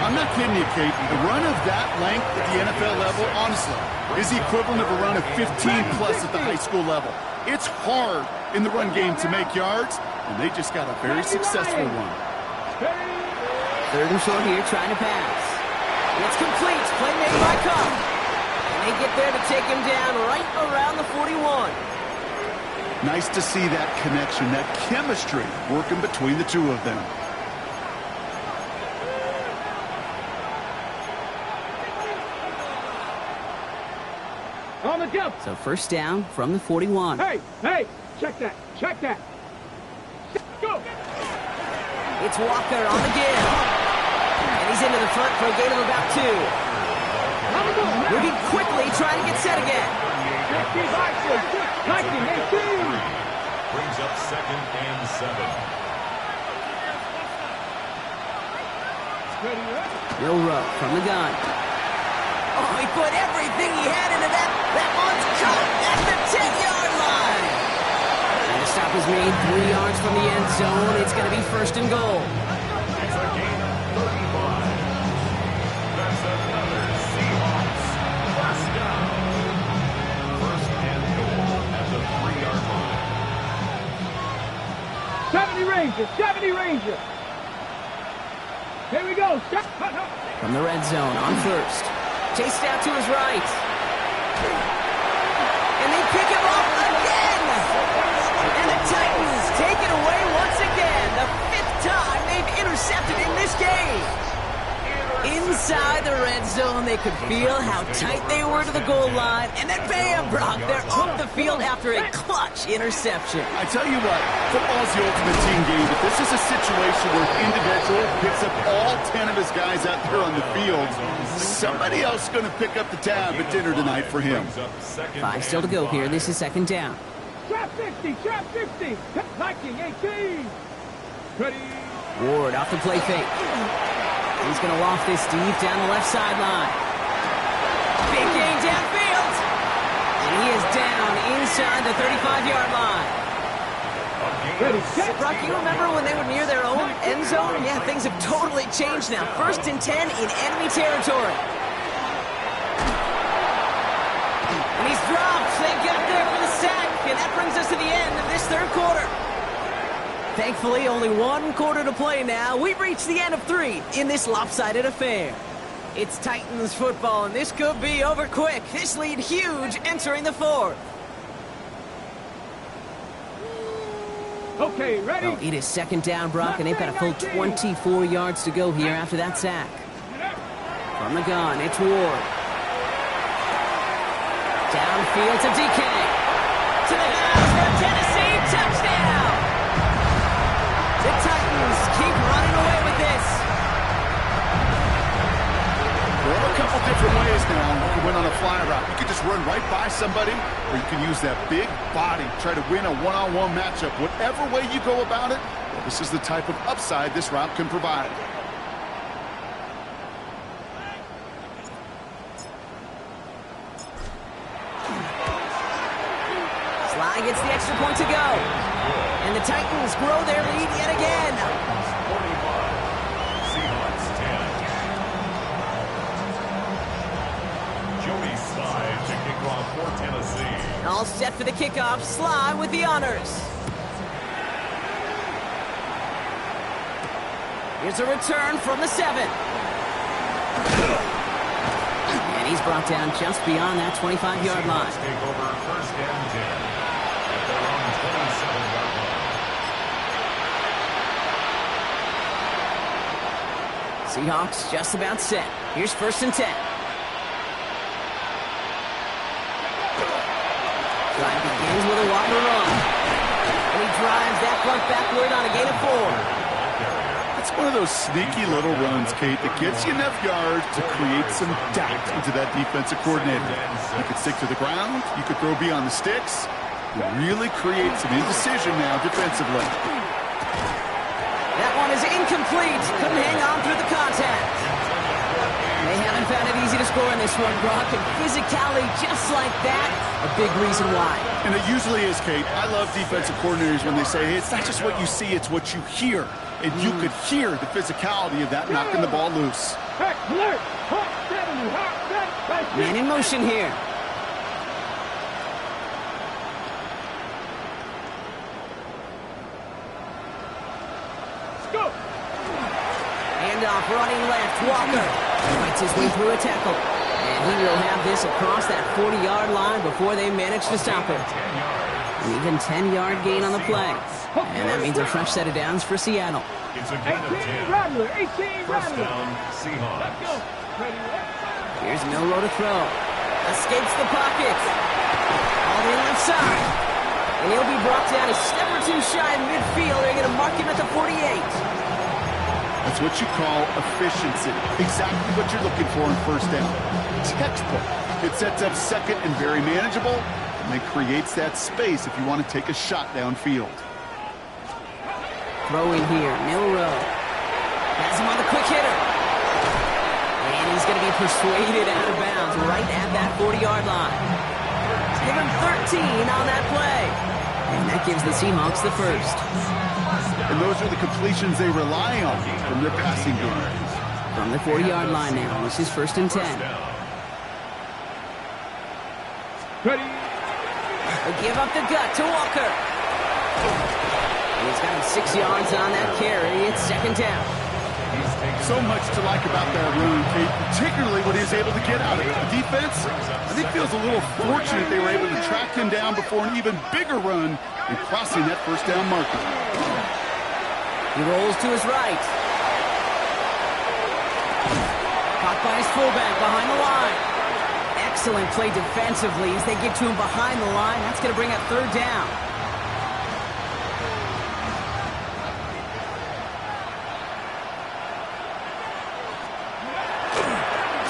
I'm not kidding you, Kate. The run of that length at the NFL level, honestly, is the equivalent of a run of 15-plus at the high school level. It's hard in the run game to make yards, and they just got a very successful one. 3rd and short here, trying to pass. And it's complete. Play made by Cup. And they get there to take him down right around the 41. Nice to see that connection, that chemistry working between the two of them. On the jump. So first down from the 41. Hey, check that, check that. Go. It's Walker on the give. And he's into the front for a gain of about 2. Moving quickly, trying to get set again. 19, 18. Brings up 2nd and 7. Will Rowe from the gun. Oh, he put everything he had into that. That one's caught at the 10-yard line. And the stop is made 3 yards from the end zone. It's going to be 1st and goal. It's a gain of 35. That's another Seahawks first down. 1st and goal at the 3-yard line. 70 Rangers. Here we go. From the red zone on 1st. Chased out to his right. And they pick him up again. And the Titans take it away once again. The 5th time they've intercepted in this game. Inside the red zone, they could feel how tight they were to the goal line. And then bam, Brock, they're off the field after a clutch interception. I tell you what, football's the ultimate team game, but this is a situation where an individual picks up all 10 of his guys out there on the field. Somebody else is going to pick up the tab at dinner tonight for him. 5 still to go here. This is 2nd down. Trap 60. 19, 18. Ready. Ward off the play fake. He's going to loft this deep down the left sideline. Big gain downfield. And he is down inside the 35-yard line. Brock, you remember when they were near their own end zone? Yeah, things have totally changed now. 1st and 10 in enemy territory. And he's dropped. They got there for the sack. And that brings us to the end of this 3rd quarter. Thankfully, only 1 quarter to play now. We've reached the end of 3 in this lopsided affair. It's Titans football, and this could be over quick. This lead huge entering the 4th. Okay, ready? Well, it is 2nd down, Brock, and they've got a full 24 yards to go here after that sack. From the gun, it's Ward. Downfield to DK. To the house for Tennessee, touchdown! The Titans keep running away with this. There are a couple different ways now to win on a fly route. You can just run right by somebody, or you can use that big body, try to win a one-on-one matchup. Whatever way you go about it, well, this is the type of upside this route can provide. Sly gets the extra point to go. And the Titans grow their lead yet again. 45. Seahawks 10. Jody Sly to kick off for Tennessee. All set for the kickoff. Sly with the honors. Here's a return from the 7. And he's brought down just beyond that 25-yard line. Take over first and 10 at their own 27-yard line. Seahawks just about set. Here's first and 10. Drive begins with a Walker run. And he drives that front backward on a gain of 4. It's one of those sneaky little runs, Kate, that gets you enough yards to create some doubt into that defensive coordinator. You could stick to the ground. You could throw beyond the sticks. Really create some indecision now defensively. That one is incomplete. Couldn't hang on through the contact. They haven't found it easy to score in this one, Brock. And physicality just like that, a big reason why. And it usually is, Kate. I love defensive coordinators when they say, hey, it's not just what you see, it's what you hear. And you could hear the physicality of that knocking the ball loose. Man in motion here. Handoff running left. Walker fights his way through a tackle. And he will have this across that 40-yard line before they manage to stop it. An even 10-yard gain on the play. And that means a fresh set of downs for Seattle. It's a gain of 10. First down, Seahawks. Here's Milroe to throw. Escapes the pocket. All the left side. And he'll be brought down a step or two shy of midfield. They're going to mark him at the 48. That's what you call efficiency. Exactly what you're looking for in first down. Textbook. It sets up second and very manageable, and it creates that space if you want to take a shot downfield. Throw in here, Milroe. Has him on the quick hitter. And he's going to be persuaded out of bounds right at that 40-yard line. Give him 13 on that play. And that gives the Seahawks the first. And those are the completions they rely on from their passing game. From the 40-yard line now, this is first and 10. Ready. They give up the gut to Walker. And he's got him 6 yards on that carry. It's second down. So much to like about that run, Kate, particularly what he was able to get out of it. The defense, I think, feels a little fortunate they were able to track him down before an even bigger run and crossing that first down marker. He rolls to his right. Caught by his fullback behind the line. Excellent play defensively as they get to him behind the line. That's going to bring up third down.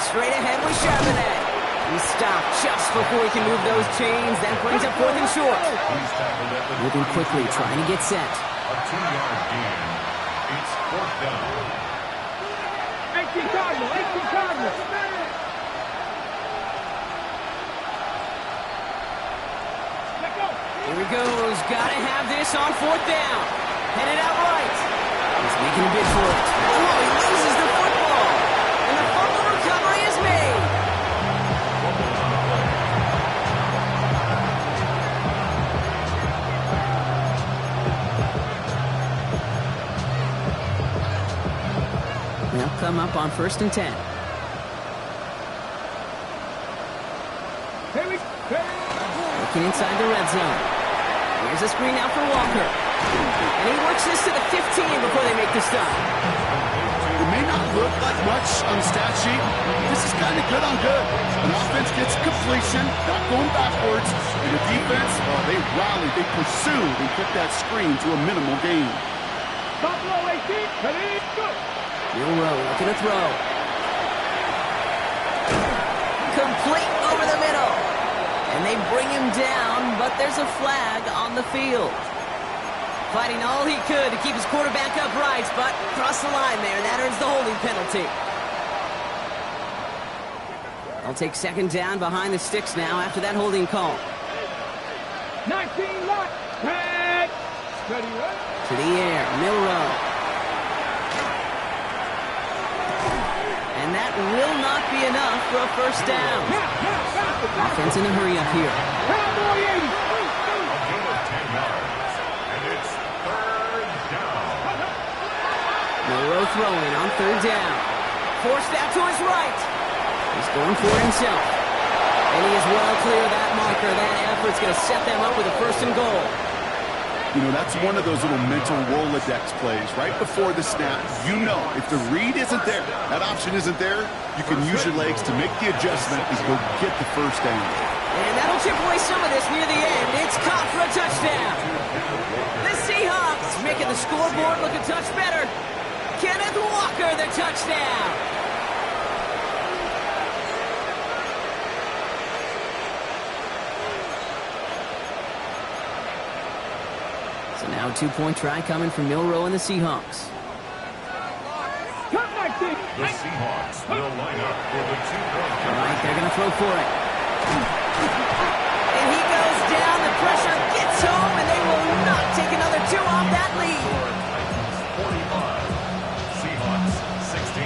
Straight ahead with Charbonnet. He stopped just before he can move those chains. That brings up fourth and short. Moving quickly, trying to get set. A 2-yard gain. It's fourth down. 18 Cardinal, 18 Cardinal. Here he goes. Gotta have this on fourth down. Headed out right. He's making a bid for it. Oh, he loses the football. And the fumble recovery is made. They'll come up on first and 10. Looking inside the red zone. Here's a screen out for Walker. And he works this to the 15 before they make the stop. It may not look like much on the stat sheet. This is kind of good on good. An offense gets completion, not going backwards. And the defense, well, they rally, they pursue, they put that screen to a minimal gain. Buffalo 18, ready, go. Milroe looking to throw. Complete over the middle. And they bring him down, but there's a flag on the field. Fighting all he could to keep his quarterback upright, but across the line there, that earns the holding penalty. They'll take second down behind the sticks now after that holding call. 19 lot. Head. Ready, right? To the air, Milrow. And that will not be enough for a first down. Offense in a hurry up here. Cowboy 80. A gain of 10 yards. And it's third down. Milrow throwing on third down. Forced out to his right. He's going for it himself. And he is well clear of that marker. That effort's going to set them up with a first and goal. You know, that's one of those little mental Rolodex plays. Right before the snap, you know if the read isn't there, that option isn't there, you can use your legs to make the adjustment and go get the first down. And that'll chip away some of this near the end. It's caught for a touchdown. The Seahawks making the scoreboard look a touch better. Kenneth Walker, the touchdown. So now a two-point try coming from Milrow and the Seahawks. Cut my thing. The Seahawks will line up for the 2-point All try. right, they're going to throw for it. And he goes down. The pressure gets home, and they will not take another two off that lead. 45. Seahawks 16.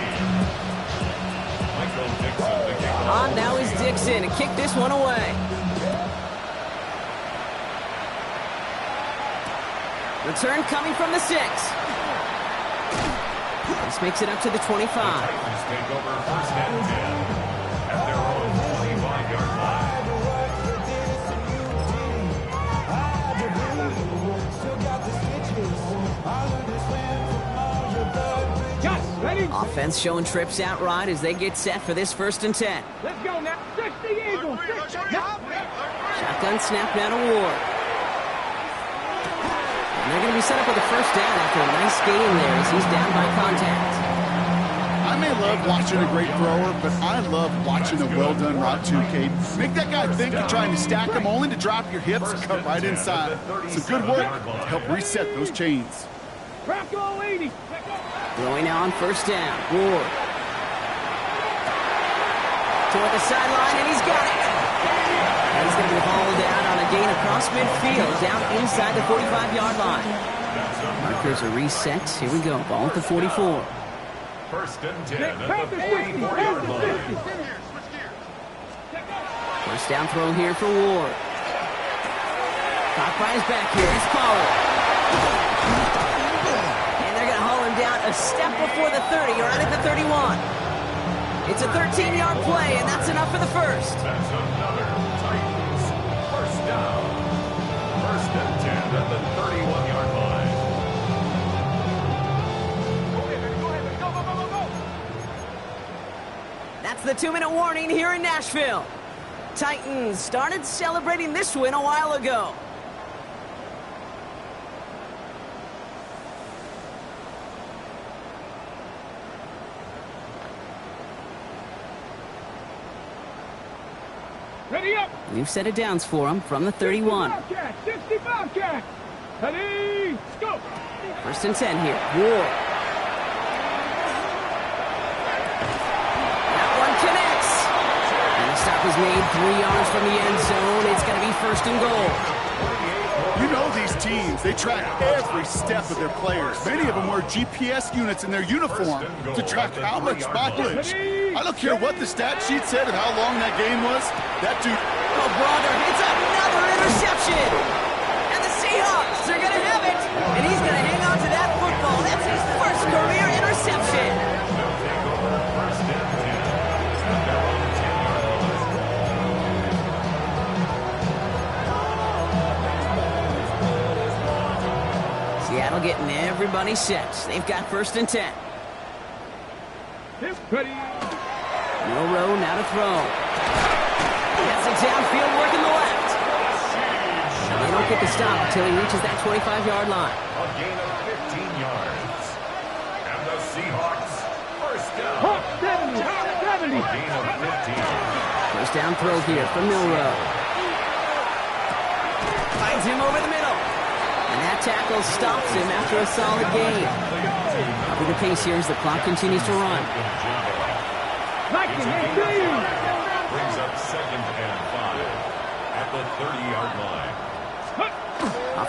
Michael Dixon to kick off. On now is Dixon to kick this one away. Return coming from the 6. This makes it up to the 25. Titans take over first and 10 at their own 25-yard line. Yes, ready? Offense showing trips out right as they get set for this first and 10. Let's go now. 60 Eagles. 60. Shotgun snap down to Ward. And they're going to be set up with a first down after a nice game there as he's down by contact. I may love watching a great thrower, but I love watching a well-done route too, Cade. Make that guy think you're trying to stack him only to drop your hips and cut right inside. Some good work to help reset those chains. Bronco 80. Throwing now on first down. Ward. Toward the sideline, and he's got it. And he's going to be hauled out on a gain across midfield, down inside the 45-yard line. Markers are reset. Here we go. Ball at the 44. First and 10 at the 44-yard line. First down throw here for Ward. Caught by his back here. It's Pollard. And they're going to haul him down a step before the 30, or right at the 31. It's a 13-yard play, and that's enough for the first. That's another Titans first down. First and 10 at the 31-yard line. That's the 2-minute warning here in Nashville. Titans started celebrating this win a while ago. Ready up. We've set it downs for him from the 31. 60 Bobcat. Ready, go. First and 10 here. Ward. That one connects. And the stop is made 3 yards from the end zone. It's going to be first and goal. You know these teams, they track every step of their players. Many of them wear GPS units in their uniform to track how much mileage. I don't care what the stat sheet said and how long that game was. That dude... Oh, brother, it's another interception. And the Seahawks are going to have it. And he's going to hang on to that football. That's his first career interception. They'll take over first and 10 at their own 10-yard line. Seattle getting everybody set. They've got first and 10. Ready. Milrow now to throw. Gets it downfield, working the left. And they don't get the stop until he reaches that 25-yard line. A gain of 15 yards. And the Seahawks first down. Hawk 70. Hawk 70. A gain of 15. First down throw here from Milrow. Finds him over the middle. And that tackle stops him after a solid gain. Up the pace here as the clock continues to run. Brings up second and 5 at the 30-yard line.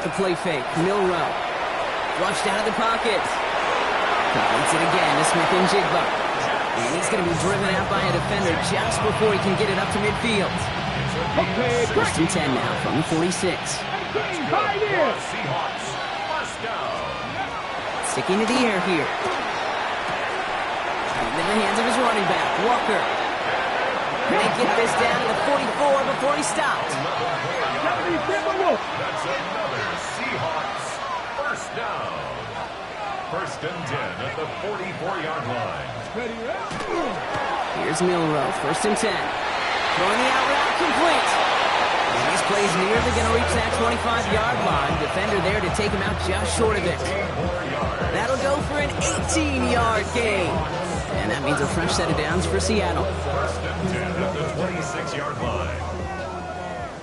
the play fake. Milrow. Flushed out of the pocket. Completes it again to Smith and Jigba. And he's going to be driven out by a defender just before he can get it up to midfield. Okay, First and 10 now from the 46. Right here. Seahawks. First down. Sticking to the air here. Into the hands of his running back, Walker. Can they get this down to the 44 before he stopped? That's another Seahawks. First down. First and 10 at the 44-yard line. Here's Milrow, first and 10. Throwing the out route, complete. And this play's nearly going to reach that 25-yard line. Defender there to take him out just short of it. That'll go for an 18-yard gain. And that means a fresh set of downs for Seattle. First and 10 at the 26-yard line.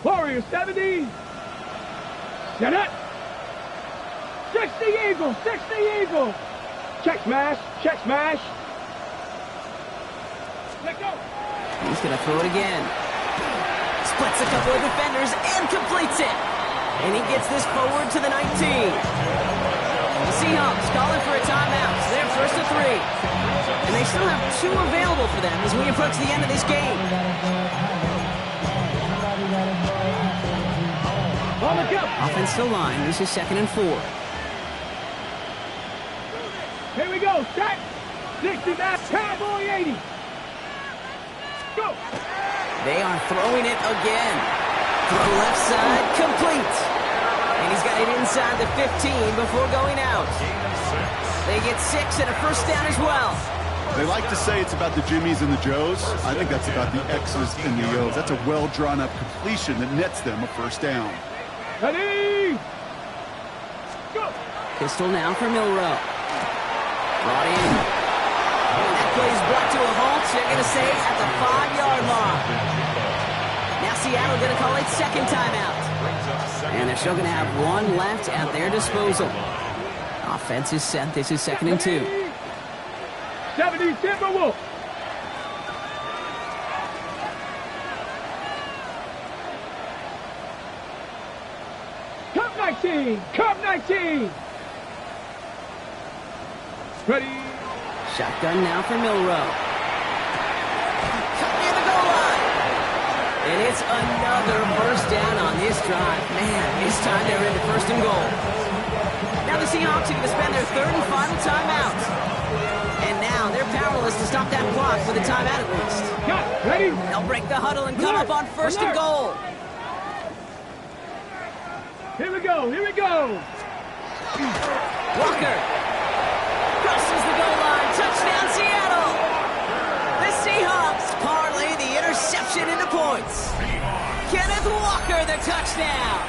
Warrior 70. Set it. 60 Eagle, 60 Eagle. Check smash, check smash. Let go. He's going to throw it again. Splits a couple of defenders and completes it. And he gets this forward to the 19. The Seahawks calling for a timeout. So they're first to 3. And they still have 2 available for them as we approach the end of this game. On the go. Offensive line, this is 2nd and 4. Here we go. Set. 60 back. Cowboy 80. Go. They are throwing it again. To the left side, complete. And he's got it inside the 15 before going out. They get 6 and a first down as well. They like to say it's about the Jimmies and the Joes. I think that's about the X's and the O's. That's a well-drawn-up completion that nets them a first down. Ready. Go. Pistol now for Milrow. Brought in. And that play's brought to a halt. They're going to say at the 5-yard line. Now Seattle going to call it second timeout. And they're still going to have 1 left at their disposal. Offense is set. This is 2nd and 2. 70 Timberwolf. Cup 19. Cup 19. Ready. Shotgun now for Milrow. Cut near the goal line. And it's another first down on this drive. Man, this time they're into first and goal. Now the Seahawks are going to spend their 3rd and final timeout. And now they're powerless to stop that block with a timeout at least. Got ready. They'll break the huddle and come up on first and goal. Here we go. Here we go. Walker crosses the goal line. Touchdown, Seattle. The Seahawks parlay the interception into points. Kenneth Walker, the touchdown.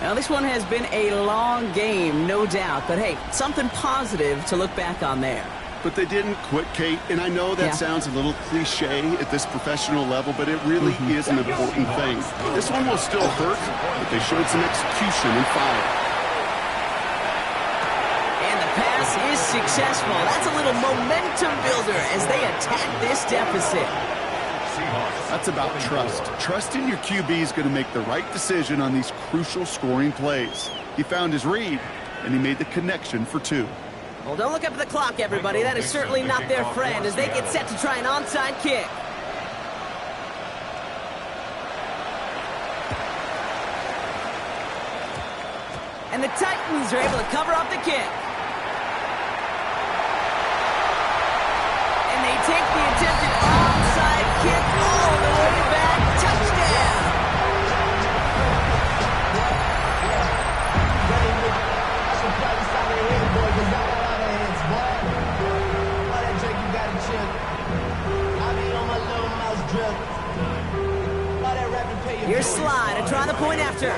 Now, this one has been a long game, no doubt. But, hey, something positive to look back on there. But they didn't quit, Kate, and I know that sounds a little cliche at this professional level, but it really is an important thing. This one will still hurt, but they showed some execution and fire. And the pass is successful. That's a little momentum builder as they attack this deficit. That's about trust. Trust in your QB is going to make the right decision on these crucial scoring plays. He found his read, and he made the connection for 2. Well, don't look up at the clock, everybody. That is certainly not their friend as they get set to try an onside kick. And the Titans are able to cover up the kick. And they take the attempted onside kick all the way back. Touchdown! I should probably stop right here, boy, because I got all the hits, boy. All that drink you got to chip. I be on my little mouse drip. All that rapping pay your Here's Sly to try the point after.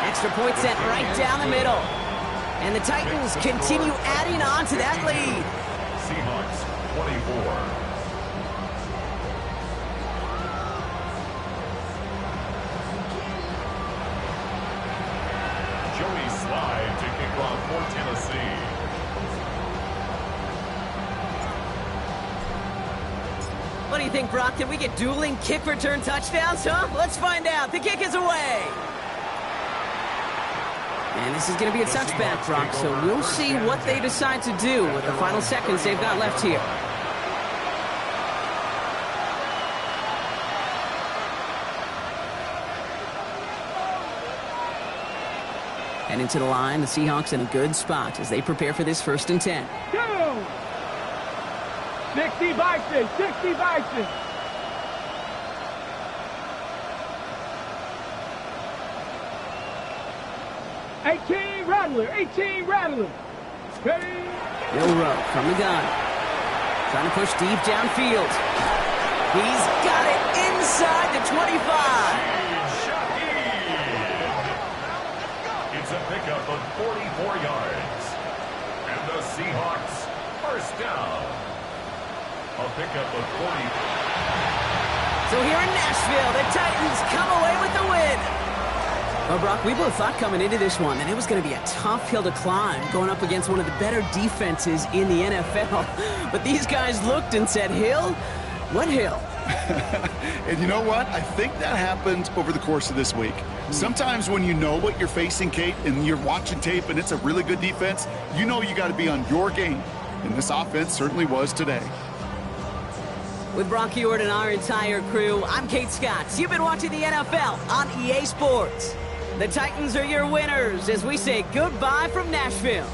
Extra point set right down the middle. And the Titans continue adding on to that lead. Seahawks 24. Joey Slide to kick off for Tennessee. What do you think, Brock? Can we get dueling kick return touchdowns, huh? Let's find out. The kick is away. And this is going to be a touchback, Brock, so we'll see what they decide to do with the final seconds they've got left here. And into the line, the Seahawks in a good spot as they prepare for this 1st and 10. 60 Bison, 60 Bison. Rattler, 18 Rattler. Bill Rowe from the gun. Trying to push deep downfield. He's got it inside the 25. It's a pickup of 44 yards. And the Seahawks, 1st down. A pickup of 40. So here in Nashville, the Titans come away with the win. Well, Brock, we both thought coming into this one that it was going to be a tough hill to climb going up against one of the better defenses in the NFL. But these guys looked and said, Hill? What hill? And you know what? I think that happened over the course of this week. Sometimes when you know what you're facing, Kate, and you're watching tape and it's a really good defense, you know you got to be on your game. And this offense certainly was today. With Brock Heward and our entire crew, I'm Kate Scott. You've been watching the NFL on EA Sports. The Titans are your winners as we say goodbye from Nashville.